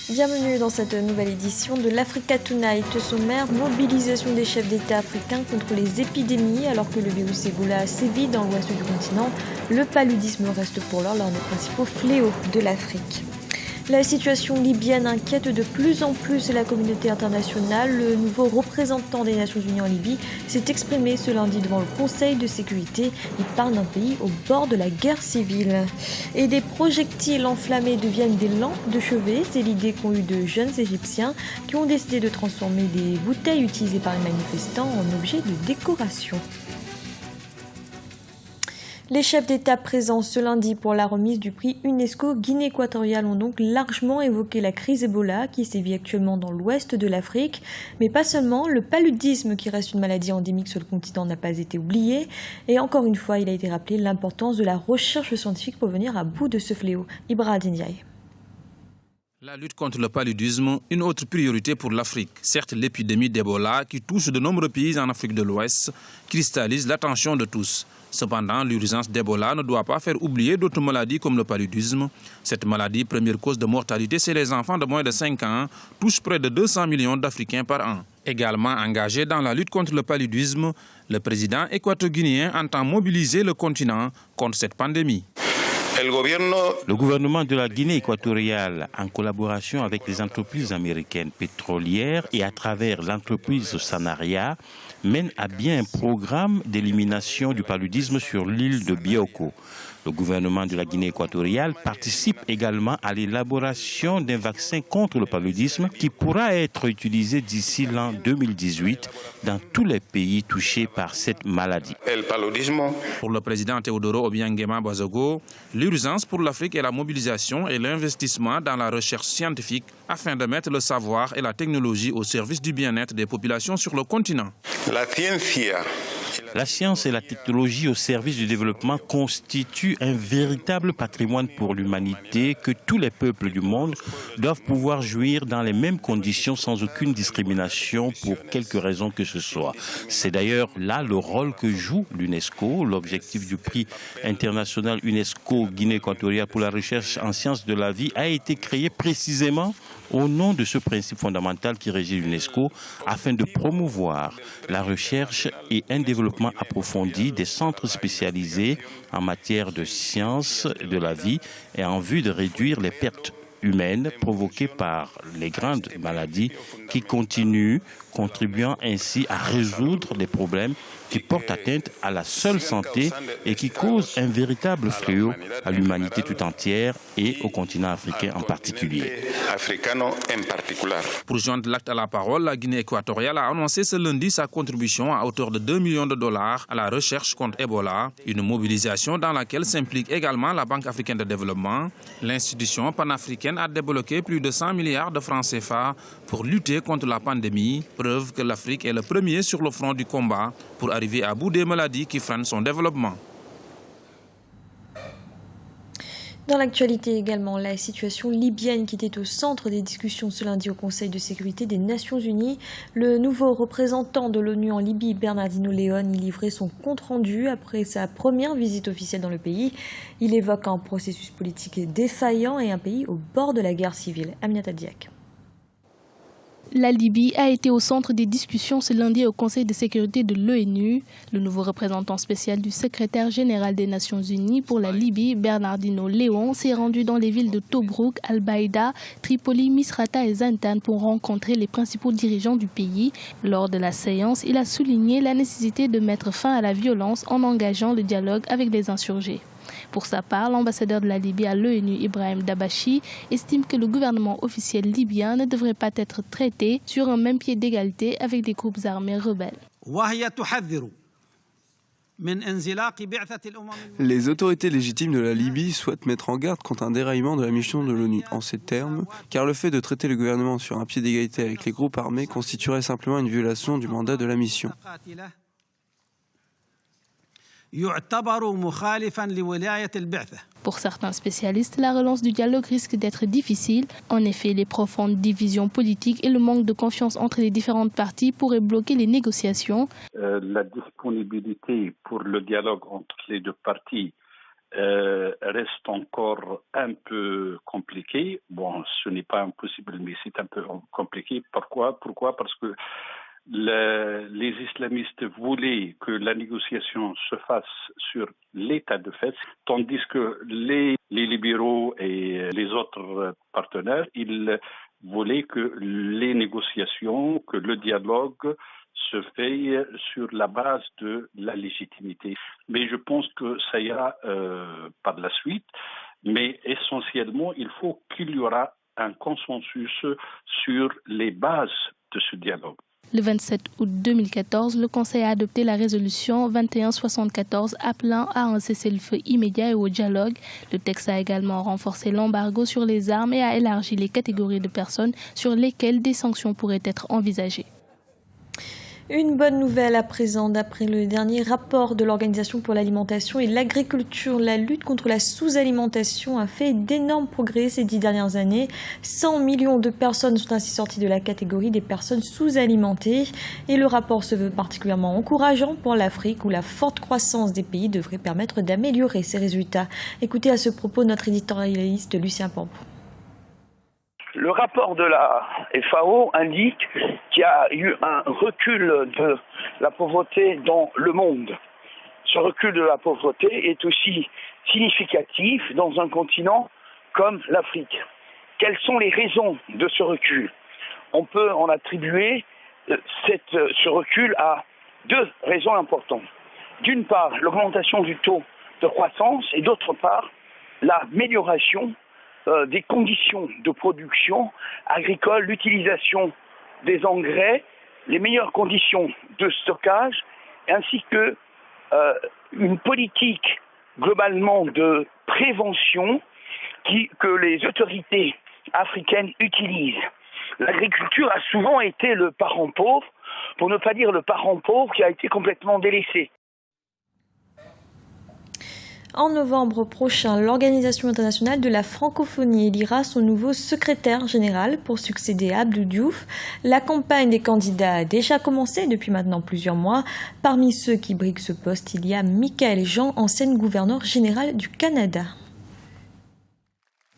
Bienvenue dans cette nouvelle édition de l'Africa Tonight. Au sommaire, mobilisation des chefs d'État africains contre les épidémies alors que le virus Ebola sévit dans l'ouest du continent. Le paludisme reste pour l'heure l'un des principaux fléaux de l'Afrique. La situation libyenne inquiète de plus en plus la communauté internationale. Le nouveau représentant des Nations Unies en Libye s'est exprimé ce lundi devant le Conseil de sécurité. Il parle d'un pays au bord de la guerre civile. Et des projectiles enflammés deviennent des lampes de chevet. C'est l'idée qu'ont eu de jeunes Égyptiens qui ont décidé de transformer des bouteilles utilisées par les manifestants en objets de décoration. Les chefs d'État présents ce lundi pour la remise du prix UNESCO Guinée équatoriale ont donc largement évoqué la crise Ebola qui sévit actuellement dans l'ouest de l'Afrique. Mais pas seulement, le paludisme qui reste une maladie endémique sur le continent n'a pas été oublié. Et encore une fois, il a été rappelé l'importance de la recherche scientifique pour venir à bout de ce fléau. Ibra Ndiaye. La lutte contre le paludisme, une autre priorité pour l'Afrique. Certes, l'épidémie d'Ebola, qui touche de nombreux pays en Afrique de l'Ouest, cristallise l'attention de tous. Cependant, l'urgence d'Ebola ne doit pas faire oublier d'autres maladies comme le paludisme. Cette maladie, première cause de mortalité chez les enfants de moins de 5 ans, touche près de 200 millions d'Africains par an. Également engagé dans la lutte contre le paludisme, le président équato-guinéen entend mobiliser le continent contre cette pandémie. Le gouvernement de la Guinée équatoriale, en collaboration avec les entreprises américaines pétrolières et à travers l'entreprise Sanaria, mène à bien un programme d'élimination du paludisme sur l'île de Bioko. Le gouvernement de la Guinée équatoriale participe également à l'élaboration d'un vaccin contre le paludisme qui pourra être utilisé d'ici l'an 2018 dans tous les pays touchés par cette maladie. Pour le président Teodoro Obiang Bazogo, l'urgence pour l'Afrique est la mobilisation et l'investissement dans la recherche scientifique afin de mettre le savoir et la technologie au service du bien-être des populations sur le continent. La science et la technologie au service du développement constituent un véritable patrimoine pour l'humanité que tous les peuples du monde doivent pouvoir jouir dans les mêmes conditions sans aucune discrimination pour quelque raison que ce soit. C'est d'ailleurs là le rôle que joue l'UNESCO. L'objectif du prix international UNESCO Guinée équatoriale pour la recherche en sciences de la vie a été créé précisément au nom de ce principe fondamental qui régit l'UNESCO afin de promouvoir la recherche et un développement approfondi des centres spécialisés en matière de sciences de la vie et en vue de réduire les pertes humaines provoquées par les grandes maladies qui continuent, contribuant ainsi à résoudre des problèmes qui portent atteinte à la seule santé et qui causent un véritable fléau à l'humanité tout entière et au continent africain en particulier. Pour joindre l'acte à la parole, la Guinée équatoriale a annoncé ce lundi sa contribution à hauteur de 2 millions de dollars à la recherche contre Ebola, une mobilisation dans laquelle s'implique également la Banque africaine de développement. L'institution panafricaine a débloqué plus de 100 milliards de francs CFA pour lutter contre la pandémie, preuve que l'Afrique est le premier sur le front du combat pour arriver à bout des maladies qui freinent son développement. Dans l'actualité également, la situation libyenne qui était au centre des discussions ce lundi au Conseil de sécurité des Nations Unies. Le nouveau représentant de l'ONU en Libye, Bernardino León, y livrait son compte-rendu après sa première visite officielle dans le pays. Il évoque un processus politique défaillant et un pays au bord de la guerre civile. Aminata Diak. La Libye a été au centre des discussions ce lundi au Conseil de sécurité de l'ONU. Le nouveau représentant spécial du secrétaire général des Nations Unies pour la Libye, Bernardino León, s'est rendu dans les villes de Tobrouk, Al-Baïda, Tripoli, Misrata et Zantan pour rencontrer les principaux dirigeants du pays. Lors de la séance, il a souligné la nécessité de mettre fin à la violence en engageant le dialogue avec les insurgés. Pour sa part, l'ambassadeur de la Libye à l'ONU, Ibrahim Dabashi, estime que le gouvernement officiel libyen ne devrait pas être traité sur un même pied d'égalité avec des groupes armés rebelles. Les autorités légitimes de la Libye souhaitent mettre en garde contre un déraillement de la mission de l'ONU en ces termes, car le fait de traiter le gouvernement sur un pied d'égalité avec les groupes armés constituerait simplement une violation du mandat de la mission. Pour certains spécialistes, la relance du dialogue risque d'être difficile. En effet, les profondes divisions politiques et le manque de confiance entre les différentes parties pourraient bloquer les négociations. La disponibilité pour le dialogue entre les deux parties reste encore un peu compliqué. Bon, ce n'est pas impossible, mais c'est un peu compliqué. Pourquoi? Parce que les islamistes voulaient que la négociation se fasse sur l'état de fait, tandis que les libéraux et les autres partenaires, ils voulaient que les négociations, que le dialogue se fait sur la base de la légitimité. Mais je pense que ça ira par la suite. Mais essentiellement, il faut qu'il y aura un consensus sur les bases de ce dialogue. Le 27 août 2014, le Conseil a adopté la résolution 2174 appelant à un cessez-le-feu immédiat et au dialogue. Le texte a également renforcé l'embargo sur les armes et a élargi les catégories de personnes sur lesquelles des sanctions pourraient être envisagées. Une bonne nouvelle à présent, d'après le dernier rapport de l'Organisation pour l'alimentation et l'agriculture, la lutte contre la sous-alimentation a fait d'énormes progrès ces 10 dernières années. 100 millions de personnes sont ainsi sorties de la catégorie des personnes sous-alimentées. Et le rapport se veut particulièrement encourageant pour l'Afrique, où la forte croissance des pays devrait permettre d'améliorer ces résultats. Écoutez à ce propos notre éditorialiste Lucien Pambou. Le rapport de la FAO indique qu'il y a eu un recul de la pauvreté dans le monde. Ce recul de la pauvreté est aussi significatif dans un continent comme l'Afrique. Quelles sont les raisons de ce recul? On peut en attribuer ce recul à deux raisons importantes. D'une part, l'augmentation du taux de croissance et d'autre part, l'amélioration des conditions de production agricole, l'utilisation des engrais, les meilleures conditions de stockage, ainsi que une politique globalement de prévention que les autorités africaines utilisent. L'agriculture a souvent été le parent pauvre, pour ne pas dire le parent pauvre qui a été complètement délaissé. En novembre prochain, l'Organisation internationale de la francophonie élira son nouveau secrétaire général pour succéder à Abdou Diouf. La campagne des candidats a déjà commencé depuis maintenant plusieurs mois. Parmi ceux qui briguent ce poste, il y a Michaël Jean, ancien gouverneur général du Canada.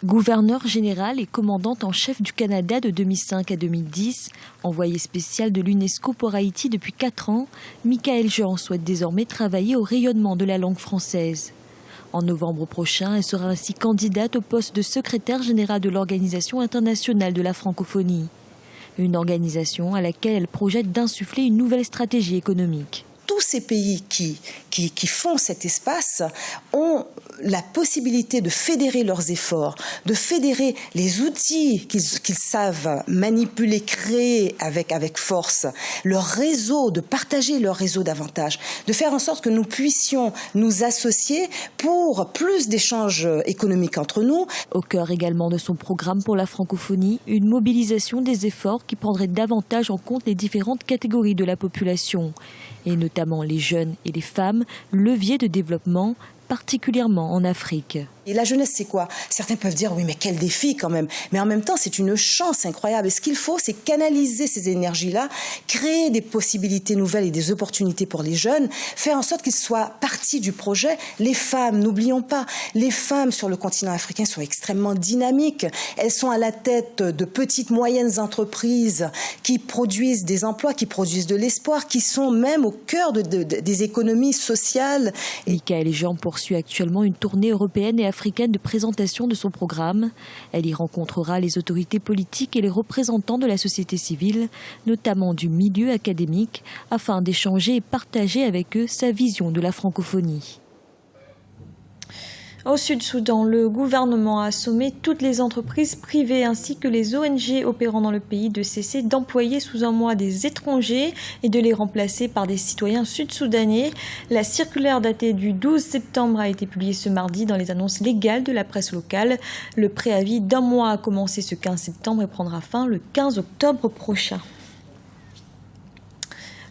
Gouverneur général et commandante en chef du Canada de 2005 à 2010, envoyé spécial de l'UNESCO pour Haïti depuis 4 ans, Michaël Jean souhaite désormais travailler au rayonnement de la langue française. En novembre prochain, elle sera ainsi candidate au poste de secrétaire général de l'Organisation internationale de la francophonie. Une organisation à laquelle elle projette d'insuffler une nouvelle stratégie économique. Tous ces pays qui font cet espace ont la possibilité de fédérer leurs efforts, de fédérer les outils qu'ils savent manipuler, créer avec force, leur réseau, de partager leur réseau davantage, de faire en sorte que nous puissions nous associer pour plus d'échanges économiques entre nous. Au cœur également de son programme pour la francophonie, une mobilisation des efforts qui prendrait davantage en compte les différentes catégories de la population, et notamment les jeunes et les femmes, leviers de développement, particulièrement en Afrique. Et la jeunesse, c'est quoi? Certains peuvent dire, oui, mais quel défi quand même. Mais en même temps, c'est une chance incroyable. Et ce qu'il faut, c'est canaliser ces énergies-là, créer des possibilités nouvelles et des opportunités pour les jeunes, faire en sorte qu'ils soient partie du projet. Les femmes, n'oublions pas, les femmes sur le continent africain sont extrêmement dynamiques. Elles sont à la tête de petites, moyennes entreprises qui produisent des emplois, qui produisent de l'espoir, qui sont même au cœur des économies sociales. Michaël Jean poursuit actuellement une tournée européenne et africaine de présentation de son programme. Elle y rencontrera les autorités politiques et les représentants de la société civile, notamment du milieu académique, afin d'échanger et partager avec eux sa vision de la francophonie. Au Sud-Soudan, le gouvernement a sommé toutes les entreprises privées ainsi que les ONG opérant dans le pays de cesser d'employer sous un mois des étrangers et de les remplacer par des citoyens sud-soudanais. La circulaire datée du 12 septembre a été publiée ce mardi dans les annonces légales de la presse locale. Le préavis d'1 mois a commencé ce 15 septembre et prendra fin le 15 octobre prochain.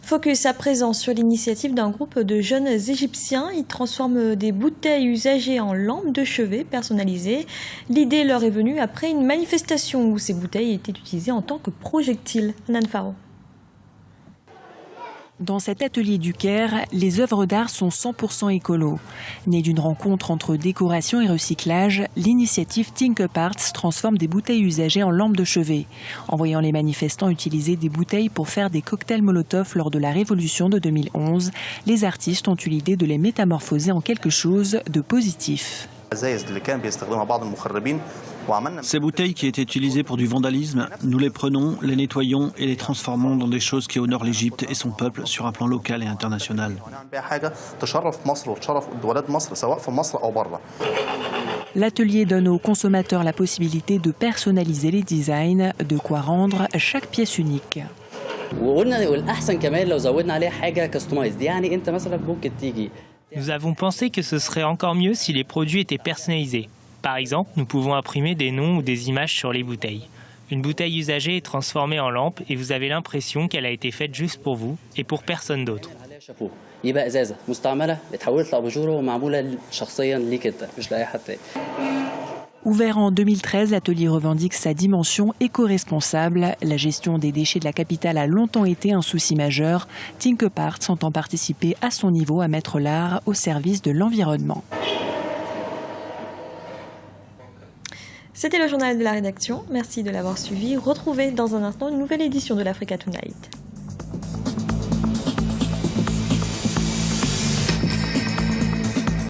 Focus à présent sur l'initiative d'un groupe de jeunes Égyptiens. Ils transforment des bouteilles usagées en lampes de chevet personnalisées. L'idée leur est venue après une manifestation où ces bouteilles étaient utilisées en tant que projectiles. Nan Faro. Dans cet atelier du Caire, les œuvres d'art sont 100% écolo. Née d'une rencontre entre décoration et recyclage, l'initiative Think Up Arts transforme des bouteilles usagées en lampes de chevet. En voyant les manifestants utiliser des bouteilles pour faire des cocktails Molotov lors de la Révolution de 2011, les artistes ont eu l'idée de les métamorphoser en quelque chose de positif. Ces bouteilles qui étaient utilisées pour du vandalisme, nous les prenons, les nettoyons et les transformons dans des choses qui honorent l'Égypte et son peuple sur un plan local et international. L'atelier donne aux consommateurs la possibilité de personnaliser les designs, de quoi rendre chaque pièce unique. Nous avons pensé que ce serait encore mieux si les produits étaient personnalisés. Par exemple, nous pouvons imprimer des noms ou des images sur les bouteilles. Une bouteille usagée est transformée en lampe et vous avez l'impression qu'elle a été faite juste pour vous et pour personne d'autre. Ouvert en 2013, l'atelier revendique sa dimension éco-responsable. La gestion des déchets de la capitale a longtemps été un souci majeur. Think Up Arts entend participer à son niveau à mettre l'art au service de l'environnement. C'était le journal de la rédaction. Merci de l'avoir suivi. Retrouvez dans un instant une nouvelle édition de l'Africa Tonight.